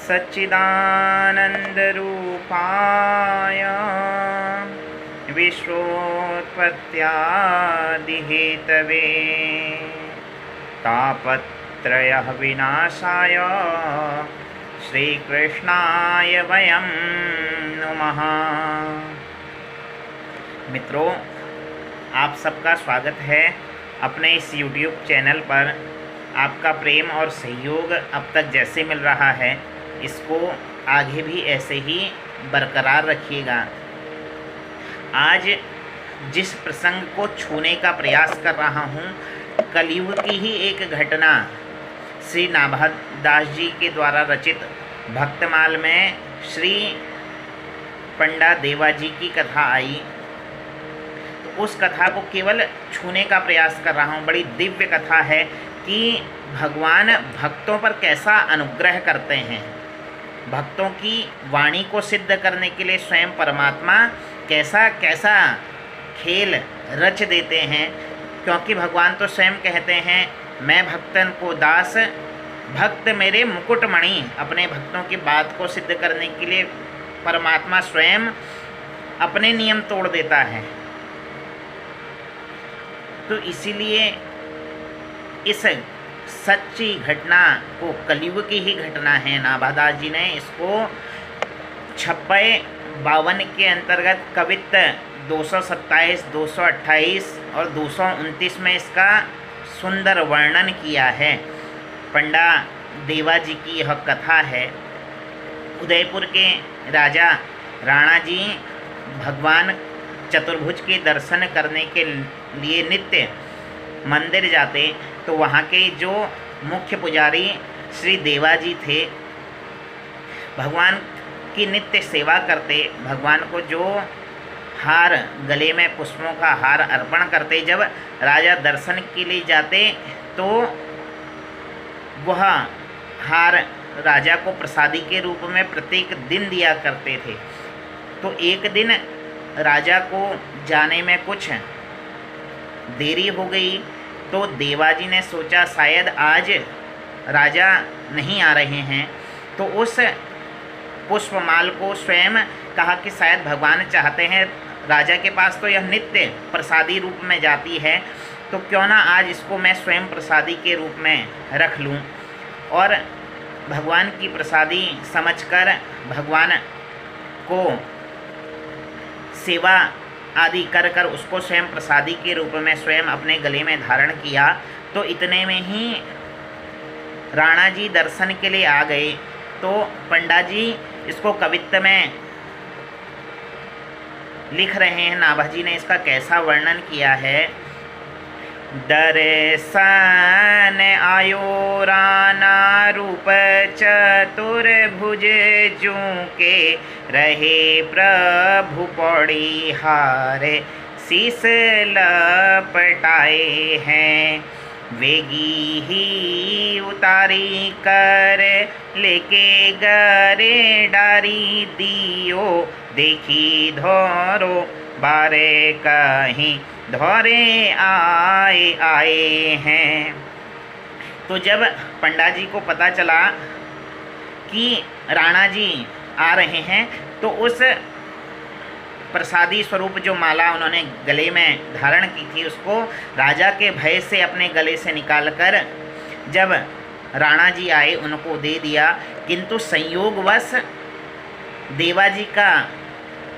सच्चिदानन्दरूपाय विश्वोत्पत्त्यादिहेतवे तापत्रयविनाशाय श्रीकृष्णाय वयं नमः। मित्रों, आप सबका स्वागत है अपने इस YouTube चैनल पर। आपका प्रेम और सहयोग अब तक जैसे मिल रहा है, इसको आगे भी ऐसे ही बरकरार रखिएगा। आज जिस प्रसंग को छूने का प्रयास कर रहा हूँ, कलयुग की ही एक घटना श्री नाभादास जी के द्वारा रचित भक्तमाल में श्री पंडा देवा जी की कथा आई। तो उस कथा को केवल छूने का प्रयास कर रहा हूँ। बड़ी दिव्य कथा है कि भगवान भक्तों पर कैसा अनुग्रह करते हैं। भक्तों की वाणी को सिद्ध करने के लिए स्वयं परमात्मा कैसा कैसा खेल रच देते हैं। क्योंकि भगवान तो स्वयं कहते हैं, मैं भक्तन को दास, भक्त मेरे मुकुटमणि। अपने भक्तों की बात को सिद्ध करने के लिए परमात्मा स्वयं अपने नियम तोड़ देता है। तो इसीलिए इस सच्ची घटना को, कलयुग की ही घटना है, नाभादास जी ने इसको 56-52 के अंतर्गत कवित्त 227, 228 और 229 में इसका सुंदर वर्णन किया है। पंडा देवा जी की यह कथा है। उदयपुर के राजा राणा जी भगवान चतुर्भुज के दर्शन करने के लिए नित्य मंदिर जाते। तो वहाँ के जो मुख्य पुजारी श्री देवा जी थे, भगवान की नित्य सेवा करते। भगवान को जो हार, गले में पुष्पों का हार अर्पण करते। जब राजा दर्शन के लिए जाते तो वह हार राजा को प्रसादी के रूप में प्रत्येक दिन दिया करते थे। तो एक दिन राजा को जाने में कुछ देरी हो गई। तो देवाजी ने सोचा शायद आज राजा नहीं आ रहे हैं। तो उस पुष्पमाल को स्वयं कहा कि शायद भगवान चाहते हैं, राजा के पास तो यह नित्य प्रसादी रूप में जाती है, तो क्यों ना आज इसको मैं स्वयं प्रसादी के रूप में रख लूं। और भगवान की प्रसादी समझकर भगवान को सेवा आदि कर कर उसको स्वयं प्रसादी के रूप में स्वयं अपने गले में धारण किया। तो इतने में ही राणा जी दर्शन के लिए आ गए। तो पंडा जी इसको कवित्त में लिख रहे हैं। नाभा जी ने इसका कैसा वर्णन किया है। दर्शन आयो राणा रूप चतुर्भुज जू के रहे प्रभु पौड़ी हारे शीस लपटाए हैं। वेगी ही उतारी कर लेके गरे डारी दियो देखी धोरो बारे कहीं धोरे आए हैं। तो जब पंडा जी को पता चला कि राणा जी आ रहे हैं, तो उस प्रसादी स्वरूप जो माला उन्होंने गले में धारण की थी, उसको राजा के भय से अपने गले से निकालकर जब राणा जी आए उनको दे दिया। किंतु संयोगवश देवाजी का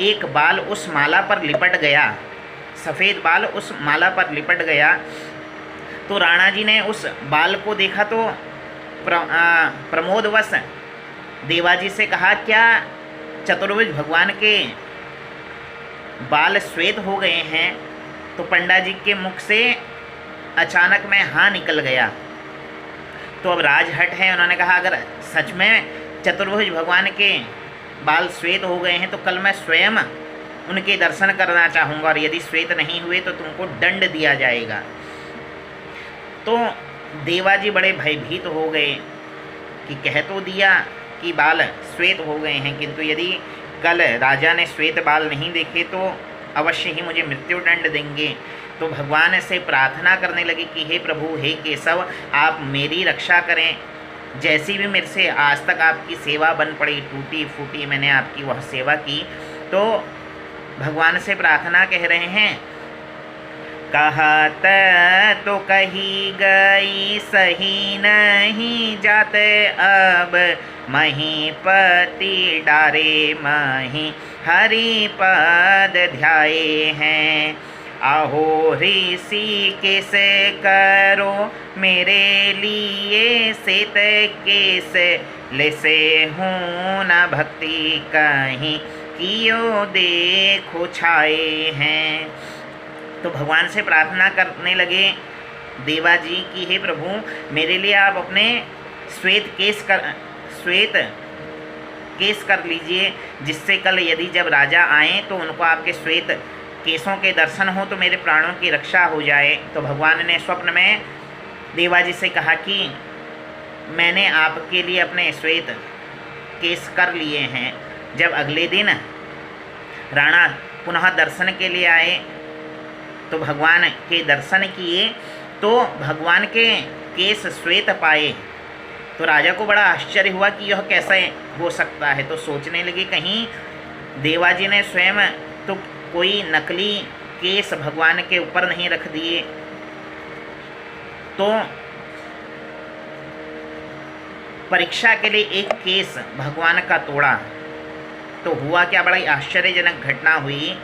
एक बाल उस माला पर लिपट गया, सफ़ेद बाल उस माला पर लिपट गया। तो राणा जी ने उस बाल को देखा तो प्रमोदवश देवाजी से कहा, क्या चतुर्भुज भगवान के बाल श्वेत हो गए हैं? तो पंडा जी के मुख से अचानक में हाँ निकल गया। तो अब राजहट है, उन्होंने कहा अगर सच में चतुर्भुज भगवान के बाल श्वेत हो गए हैं तो कल मैं स्वयं उनके दर्शन करना चाहूँगा, और यदि श्वेत नहीं हुए तो तुमको दंड दिया जाएगा। तो देवाजी बड़े भयभीत हो गए कि कह तो दिया कि बाल श्वेत हो गए हैं, किंतु यदि कल राजा ने श्वेत बाल नहीं देखे तो अवश्य ही मुझे मृत्युदंड देंगे। तो भगवान से प्रार्थना करने लगे कि हे प्रभु, हे केशव, आप मेरी रक्षा करें। जैसी भी मेरे से आज तक आपकी सेवा बन पड़ी, टूटी फूटी मैंने आपकी वह सेवा की। तो भगवान से प्रार्थना कह रहे हैं, कहत तो कही गई सही नहीं जाते, अब महीपति डारे मही हरि पद ध्याये हैं। आहो ऋषि किसे करो मेरे लिए सित केस, लेसे हूँ न भक्ति कहीं कियो देखो छाए हैं। तो भगवान से प्रार्थना करने लगे देवा जी की, हे प्रभु मेरे लिए आप अपने श्वेत केस कर लीजिए, जिससे कल यदि जब राजा आएँ तो उनको आपके श्वेत केसों के दर्शन हो तो मेरे प्राणों की रक्षा हो जाए। तो भगवान ने स्वप्न में देवा जी से कहा कि मैंने आपके लिए अपने श्वेत केस कर लिए हैं। जब अगले दिन राणा पुनः दर्शन के लिए आए तो भगवान के दर्शन किए तो भगवान के केस श्वेत पाए। तो राजा को बड़ा आश्चर्य हुआ कि यह कैसे हो सकता है। तो सोचने लगे कहीं देवा जी ने स्वयं तो कोई नकली केस भगवान के ऊपर नहीं रख दिए। तो परीक्षा के लिए एक केस भगवान का तोड़ा। तो हुआ क्या, बड़ा आश्चर्यजनक घटना हुई।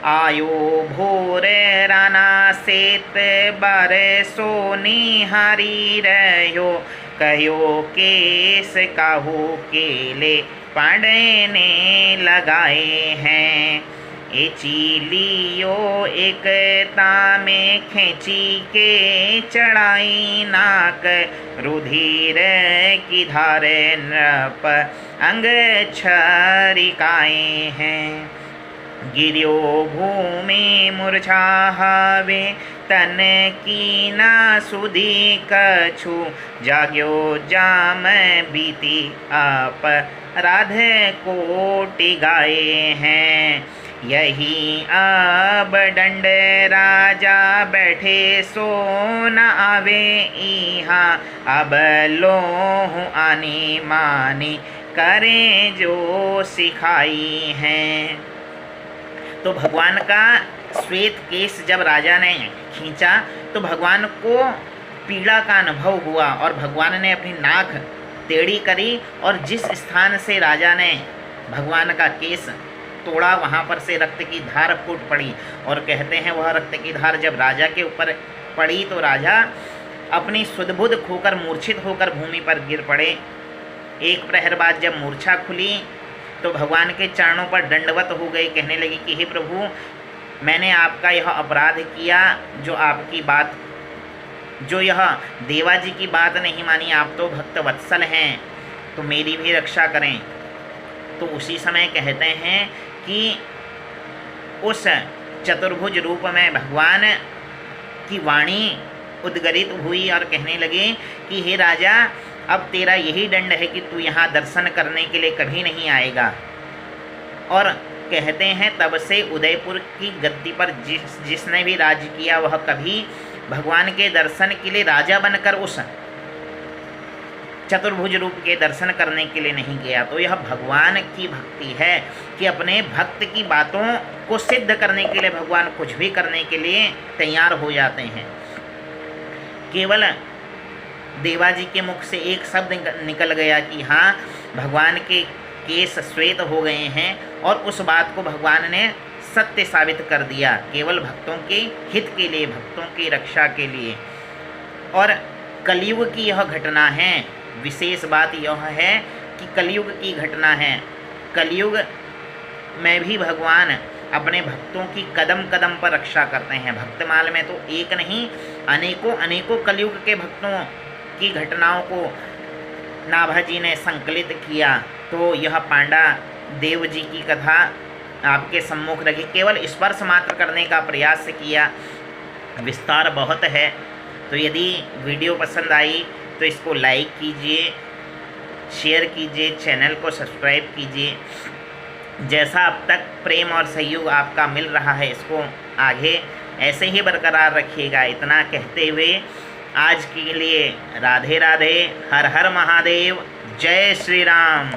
आयो भोरे राना सेत बारे सोनी हारी रहो, कहो केस काहू केले पांडे ने लगाए हैं। ए चीलियो एकता में खींची के चढ़ाई नाक, रुधिर की धारे नृप अंग छरिकाए हैं। गिरियो भूमि मूर्छा हवे तन की ना सुधी कछु, जाग्यो जाम बीती आप राधे कोटि गाए हैं। यही अब दंड राजा बैठे सो न आवे इहाँ, अब लोहू आनी मानी करें जो सिखाई हैं। तो भगवान का श्वेत केस जब राजा ने खींचा तो भगवान को पीड़ा का अनुभव हुआ और भगवान ने अपनी नाक टेढ़ी करी और जिस स्थान से राजा ने भगवान का केस तोड़ा वहाँ पर से रक्त की धार फूट पड़ी। और कहते हैं वह रक्त की धार जब राजा के ऊपर पड़ी तो राजा अपनी सुध-बुध खोकर मूर्छित होकर भूमि पर गिर पड़े। एक प्रहर बाद जब मूर्छा खुली तो भगवान के चरणों पर दंडवत हो गए, कहने लगे कि हे प्रभु मैंने आपका यह अपराध किया, जो यह देवा जी की बात नहीं मानी, आप तो भक्त वत्सल हैं, तो मेरी भी रक्षा करें। तो उसी समय कहते हैं कि उस चतुर्भुज रूप में भगवान की वाणी उद्गरित हुई और कहने लगे कि हे राजा अब तेरा यही दंड है कि तू यहाँ दर्शन करने के लिए कभी नहीं आएगा। और कहते हैं तब से उदयपुर की गद्दी पर जिसने भी राज्य किया वह कभी भगवान के दर्शन के लिए राजा बनकर उस चतुर्भुज रूप के दर्शन करने के लिए नहीं गया। तो यह भगवान की भक्ति है कि अपने भक्त की बातों को सिद्ध करने के लिए भगवान कुछ भी करने के लिए तैयार हो जाते हैं। केवल देवा जी के मुख से एक शब्द निकल गया कि हाँ भगवान के केस श्वेत हो गए हैं और उस बात को भगवान ने सत्य साबित कर दिया, केवल भक्तों के हित के लिए, भक्तों की रक्षा के लिए। और कलयुग की यह घटना है। विशेष बात यह है कि कलयुग की घटना है। कलयुग में भी भगवान अपने भक्तों की कदम कदम पर रक्षा करते हैं। भक्तमाल में तो एक नहीं अनेकों कलयुग के भक्तों की घटनाओं को नाभा जी ने संकलित किया। तो यह पांडा देव जी की कथा आपके सम्मुख रखी, केवल स्पर्श मात्र करने का प्रयास किया, विस्तार बहुत है। तो यदि वीडियो पसंद आई तो इसको लाइक कीजिए, शेयर कीजिए, चैनल को सब्सक्राइब कीजिए। जैसा अब तक प्रेम और सहयोग आपका मिल रहा है इसको आगे ऐसे ही बरकरार रखिएगा। इतना कहते हुए आज के लिए राधे राधे, हर हर महादेव, जय श्री राम।